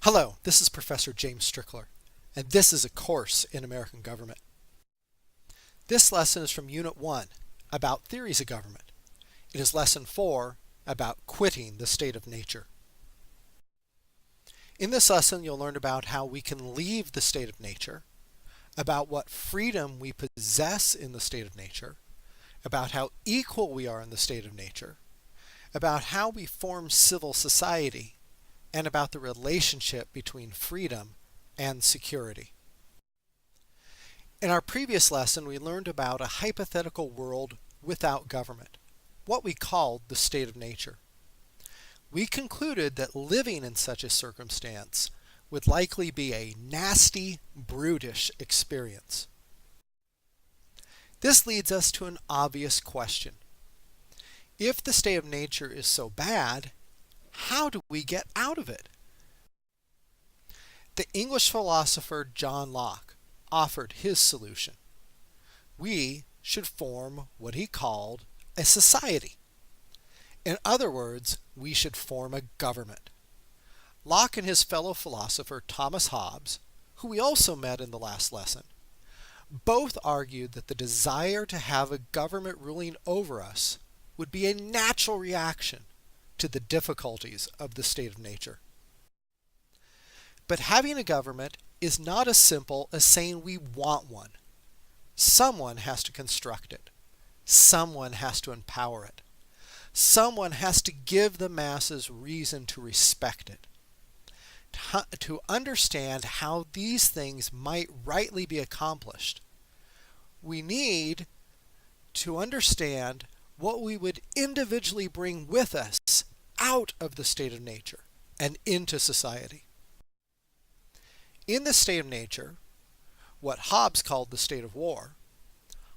Hello, this is Professor James Strickler, and this is a course in American government. This lesson is from Unit 1, about theories of government. It is Lesson 4, about quitting the state of nature. In this lesson, you'll learn about how we can leave the state of nature, about what freedom we possess in the state of nature, about how equal we are in the state of nature, about how we form civil society, and about the relationship between freedom and security. In our previous lesson, we learned about a hypothetical world without government, what we called the state of nature. We concluded that living in such a circumstance would likely be a nasty, brutish experience. This leads us to an obvious question. If the state of nature is so bad, how do we get out of it? The English philosopher John Locke offered his solution. We should form what he called a society. In other words, we should form a government. Locke and his fellow philosopher Thomas Hobbes, who we also met in the last lesson, both argued that the desire to have a government ruling over us would be a natural reaction to the difficulties of the state of nature. But having a government is not as simple as saying we want one. Someone has to construct it. Someone has to empower it. Someone has to give the masses reason to respect it. To understand how these things might rightly be accomplished, we need to understand what we would individually bring with us out of the state of nature and into society. In the state of nature, what Hobbes called the state of war,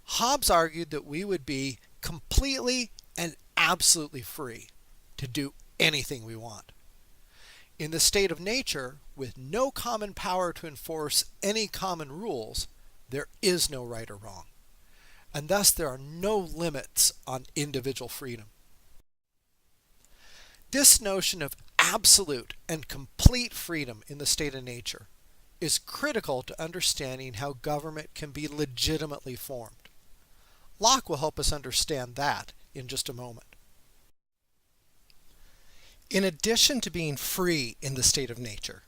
Hobbes argued that we would be completely and absolutely free to do anything we want. In the state of nature, with no common power to enforce any common rules, there is no right or wrong, and thus there are no limits on individual freedom. This notion of absolute and complete freedom in the state of nature is critical to understanding how government can be legitimately formed. Locke will help us understand that in just a moment. In addition to being free in the state of nature,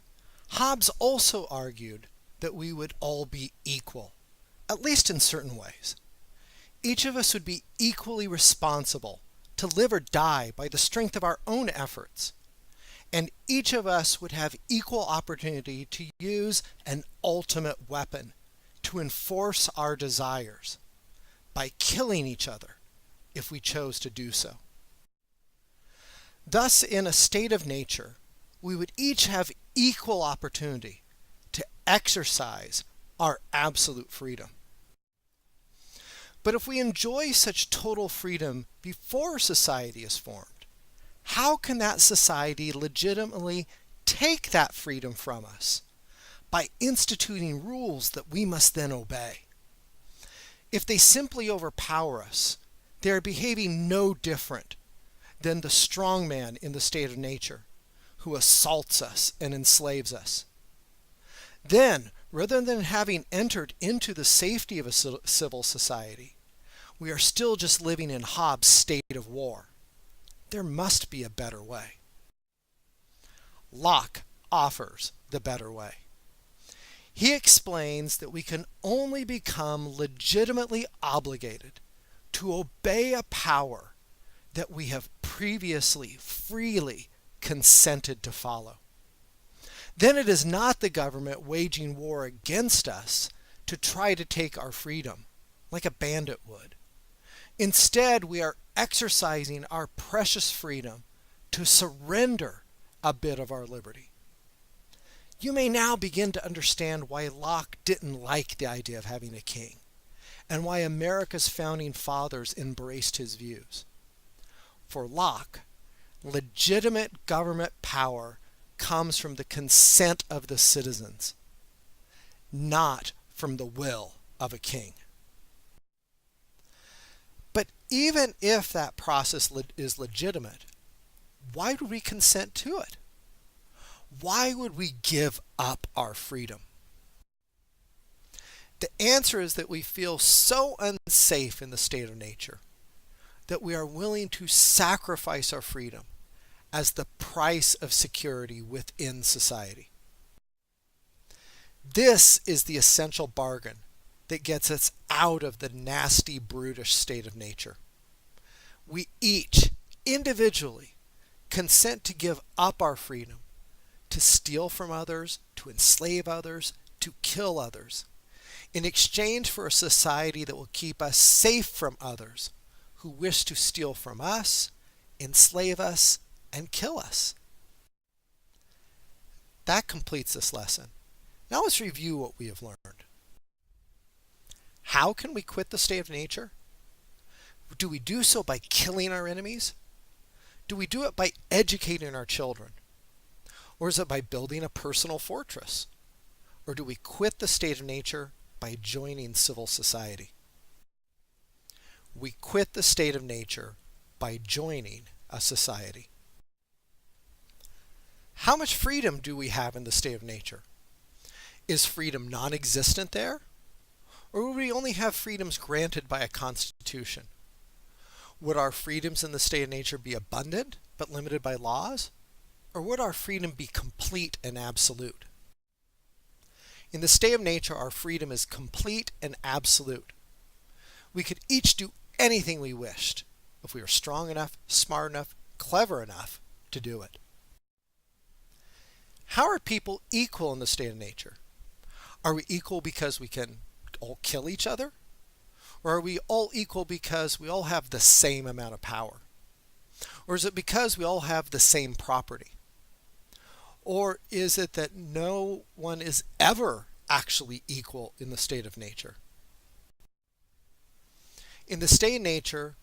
Hobbes also argued that we would all be equal, at least in certain ways. Each of us would be equally responsible to live or die by the strength of our own efforts, and each of us would have equal opportunity to use an ultimate weapon to enforce our desires by killing each other if we chose to do so. Thus, in a state of nature, we would each have equal opportunity to exercise our absolute freedom. But if we enjoy such total freedom before society is formed, how can that society legitimately take that freedom from us by instituting rules that we must then obey? If they simply overpower us, they are behaving no different than the strong man in the state of nature who assaults us and enslaves us. Then, rather than having entered into the safety of a civil society, we are still just living in Hobbes' state of war. There must be a better way. Locke offers the better way. He explains that we can only become legitimately obligated to obey a power that we have previously freely consented to follow. Then it is not the government waging war against us to try to take our freedom, like a bandit would. Instead, we are exercising our precious freedom to surrender a bit of our liberty. You may now begin to understand why Locke didn't like the idea of having a king, and why America's founding fathers embraced his views. For Locke, legitimate government power comes from the consent of the citizens, not from the will of a king. But even if that process is legitimate, why do we consent to it? Why would we give up our freedom? The answer is that we feel so unsafe in the state of nature that we are willing to sacrifice our freedom as the price of security within society. This is the essential bargain that gets us out of the nasty, brutish state of nature. We each, individually, consent to give up our freedom, to steal from others, to enslave others, to kill others, in exchange for a society that will keep us safe from others who wish to steal from us, enslave us, and kill us. That completes this lesson. Now let's review what we have learned. How can we quit the state of nature? Do we do so by killing our enemies? Do we do it by educating our children? Or is it by building a personal fortress? Or do we quit the state of nature by joining civil society? We quit the state of nature by joining a society. How much freedom do we have in the state of nature? Is freedom non-existent there? Or would we only have freedoms granted by a constitution? Would our freedoms in the state of nature be abundant but limited by laws? Or would our freedom be complete and absolute? In the state of nature, our freedom is complete and absolute. We could each do anything we wished if we were strong enough, smart enough, clever enough to do it. How are people equal in the state of nature? Are we equal because we can all kill each other? Or are we all equal because we all have the same amount of power? Or is it because we all have the same property? Or is it that no one is ever actually equal in the state of nature? In the state of nature,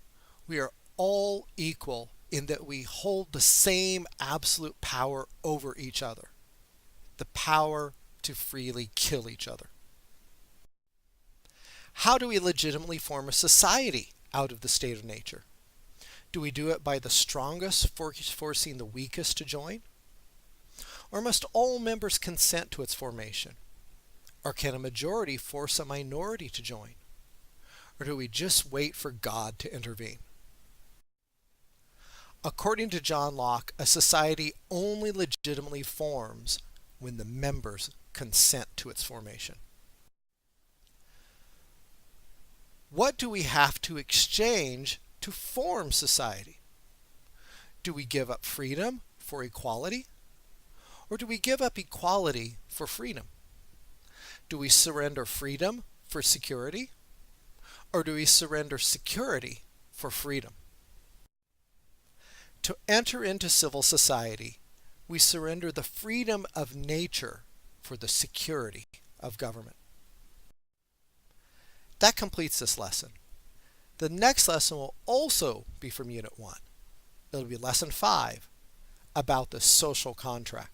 we are all equal in that we hold the same absolute power over each other. The power to freely kill each other. How do we legitimately form a society out of the state of nature? Do we do it by the strongest forcing the weakest to join? Or must all members consent to its formation? Or can a majority force a minority to join? Or do we just wait for God to intervene? According to John Locke, a society only legitimately forms when the members consent to its formation. What do we have to exchange to form society? Do we give up freedom for equality? Or do we give up equality for freedom? Do we surrender freedom for security? Or do we surrender security for freedom? To enter into civil society, we surrender the freedom of nature for the security of government. That completes this lesson. The next lesson will also be from Unit 1. It'll be Lesson 5 about the social contract.